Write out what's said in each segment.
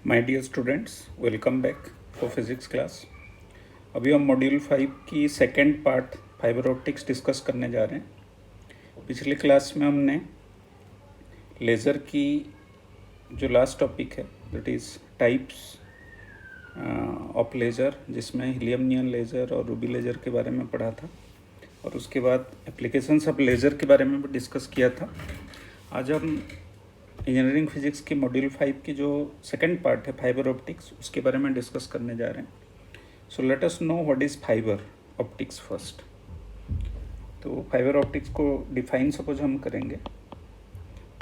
My dear students, welcome back for physics class. अभी हम module 5 की second part fibre optics discuss करने जा रहे हैं। पिछले क्लास में हमने लेज़र की जो लास्ट टॉपिक है that is types of laser, जिसमें हीलियम नियन लेज़र और रूबी लेज़र के बारे में पढ़ा था और उसके बाद एप्लीकेशंस ऑफ लेज़र के बारे में भी डिस्कस किया था। आज हम इंजीनियरिंग फिजिक्स की मॉड्यूल 5 की जो सेकंड पार्ट है फाइबर ऑप्टिक्स, उसके बारे में डिस्कस करने जा रहे हैं। So let us know what is fibre optics first. तो फाइबर ऑप्टिक्स को डिफाइन सपोज हम करेंगे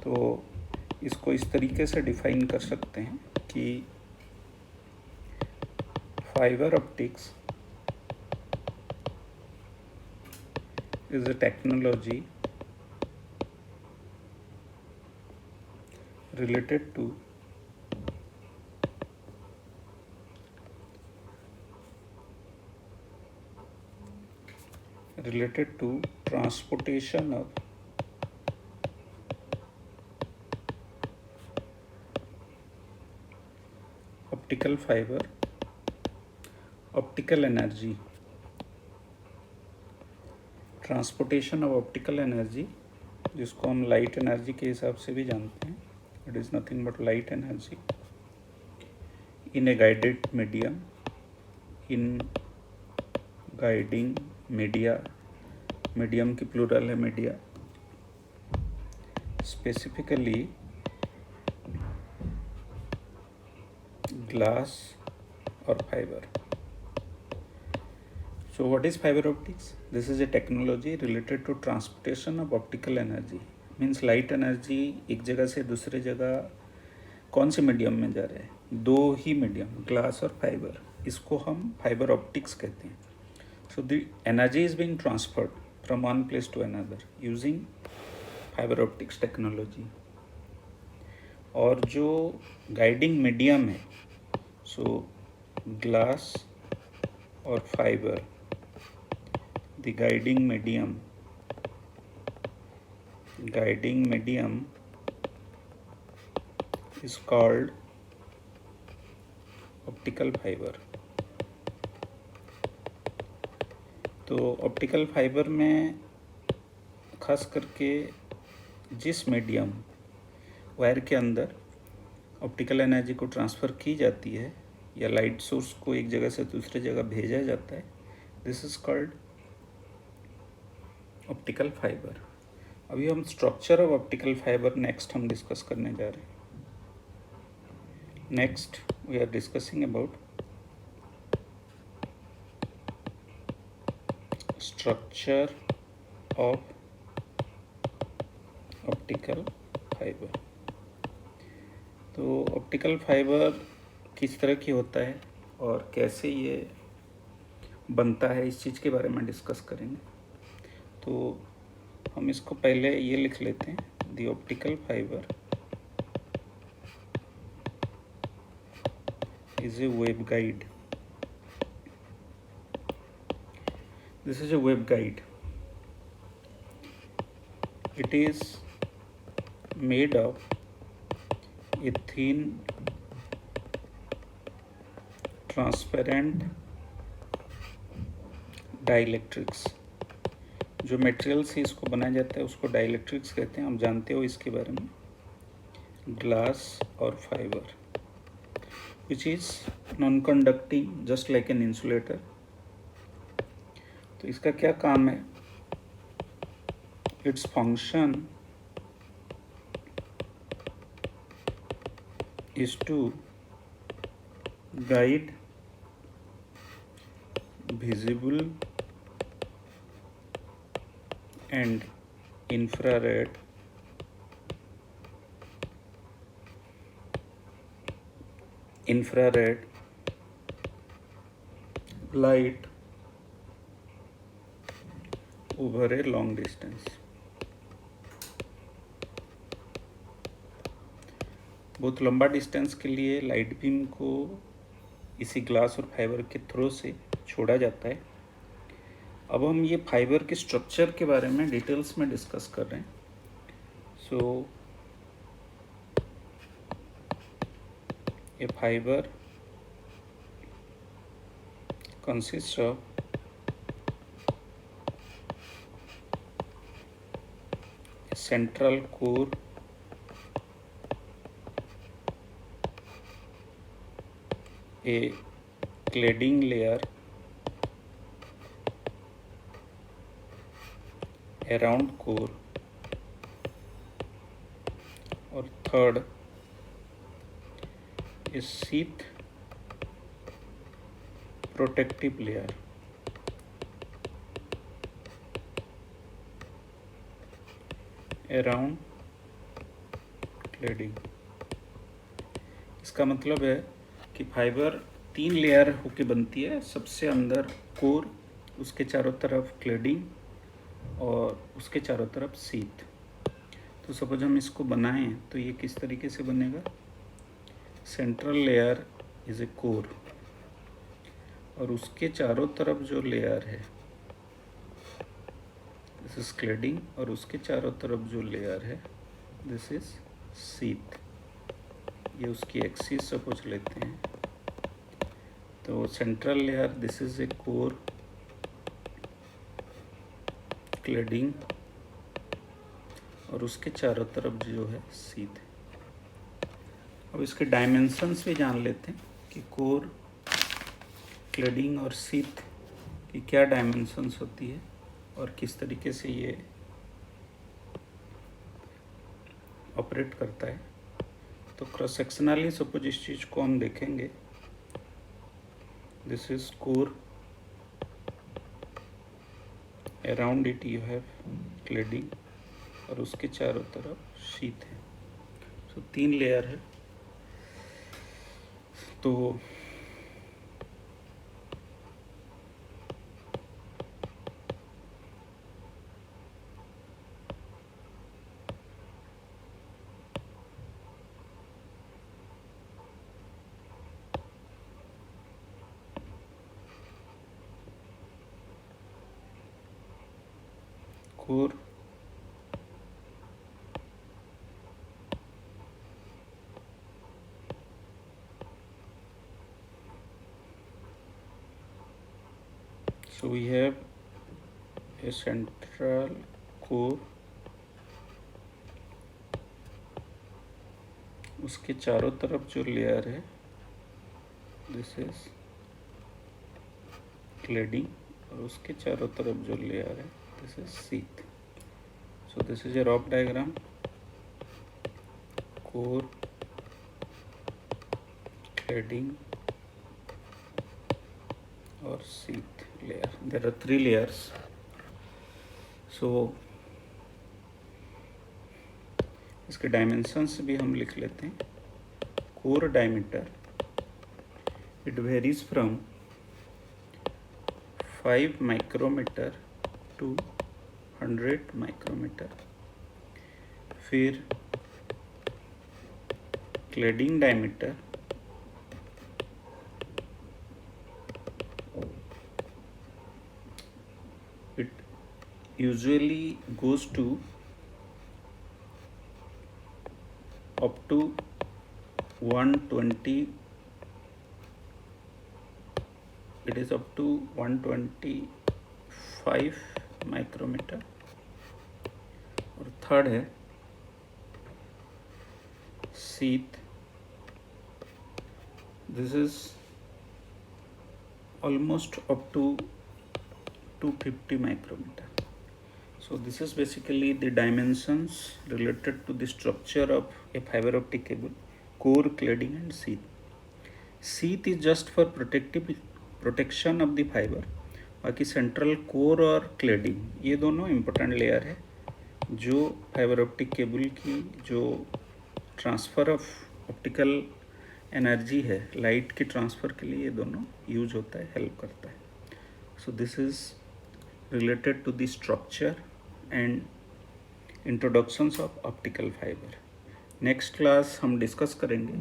तो इसको इस तरीके से डिफाइन कर सकते हैं कि fibre optics is a technology related to transportation of optical fiber, optical energy, transportation of optical energy, जिसको हम लाइट एनर्जी के हिसाब से भी जानते हैं। It is nothing but light energy in A guided medium, in guiding media, medium की plural है मीडिया, स्पेसिफिकली ग्लास और fibre. So what is fiber optics? This is a technology related to transportation of optical energy. Means light energy एक जगह से दूसरे जगह कौन से मीडियम में जा रहे हैं? दो ही मीडियम, ग्लास और फाइबर, इसको हम फाइबर ऑप्टिक्स कहते हैं। So the energy is being transferred from one place to another using fiber optics technology. और जो गाइडिंग मीडियम है, so ग्लास और fibre, the guiding medium is called optical fiber. तो ऑप्टिकल फाइबर में खास करके जिस मीडियम वायर के अंदर ऑप्टिकल एनर्जी को ट्रांसफ़र की जाती है या लाइट सोर्स को एक जगह से दूसरी जगह भेजा जाता है, this is called optical fibre. अभी हम structure of optical fibre next हम डिस्कस करने जा रहे हैं। Next we are discussing about structure of optical fibre. तो ऑप्टिकल फाइबर किस तरह की होता है और कैसे ये बनता है, इस चीज़ के बारे में डिस्कस करेंगे। तो हम इसको पहले ये लिख लेते हैं, the optical fibre is a web guide. This is A web guide. It is made of a thin transparent dielectrics. जो मटेरियल से इसको बनाया जाता है उसको डाइलेक्ट्रिक्स कहते हैं, हम जानते हो इसके बारे में। ग्लास और fibre which is non conducting just like an insulator. तो इसका क्या काम है? Its function is to guide visible and infrared light over a long distance। बहुत लंबा डिस्टेंस के लिए लाइट बीम को इसी ग्लास और फाइबर के थ्रू से छोड़ा जाता है। अब हम ये फाइबर के स्ट्रक्चर के बारे में डिटेल्स में डिस्कस कर रहे हैं। सो A fiber consists of a central core, a cladding layer around core, और third is sheath protective layer around cladding। इसका मतलब है कि फाइबर 3 लेयर होके बनती है। सबसे अंदर कोर, उसके चारों तरफ क्लेडिंग और उसके चारों तरफ शीथ। तो सपोज हम इसको बनाएं तो ये किस तरीके से बनेगा। Central layer is a core और उसके चारों तरफ जो लेयर है दिस इज क्लेडिंग, और उसके चारों तरफ जो लेयर है दिस इज शीथ। ये उसकी एक्सिस सपोज लेते हैं। तो central layer this is A core, cladding और उसके चारों तरफ जो है शीथ। अब इसके डायमेंशंस भी जान लेते हैं कि कोर, क्लेडिंग और शीथ की क्या डायमेंशंस होती है और किस तरीके से ये ऑपरेट करता है। तो क्रॉस सेक्शनली सपोज इस चीज़ को हम देखेंगे। This is core, around it you have cladding और उसके चारों तरफ शीथ है। तो 3 लेयर है। तो core, so we have a central core, उसके चारों तरफ जो लेयर है दिस इज क्लेडिंग और उसके चारों तरफ जो लेयर है this is sheath. So this is a rough diagram. Core, cladding और sheath layer. There are 3 layers। सो इसके डायमेंशंस भी हम लिख लेते हैं। Core diameter it varies from 5 micrometre to 100 micrometre. फिर cladding diameter it usually goes to up to 120, it is up to 125 micrometre. और थर्ड है sheath, this is almost up to 250 micrometer. So this is basically the dimensions related to the structure of a fiber optic cable, core, cladding and sheath. Sheath is just for protection of the fiber। बाकी central core और cladding ये दोनों important layer है जो fibre optic cable की जो transfer of optical energy है, light की ट्रांसफ़र के लिए ये दोनों यूज होता है, हेल्प करता है। So this is related to the structure and introductions of optical fiber। Next class हम डिस्कस करेंगे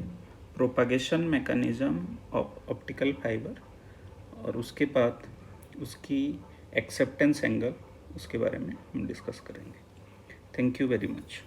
propagation mechanism of optical fibre और उसके बाद उसकी एक्सेप्टेंस एंगल, उसके बारे में हम डिस्कस करेंगे। Thank you very much.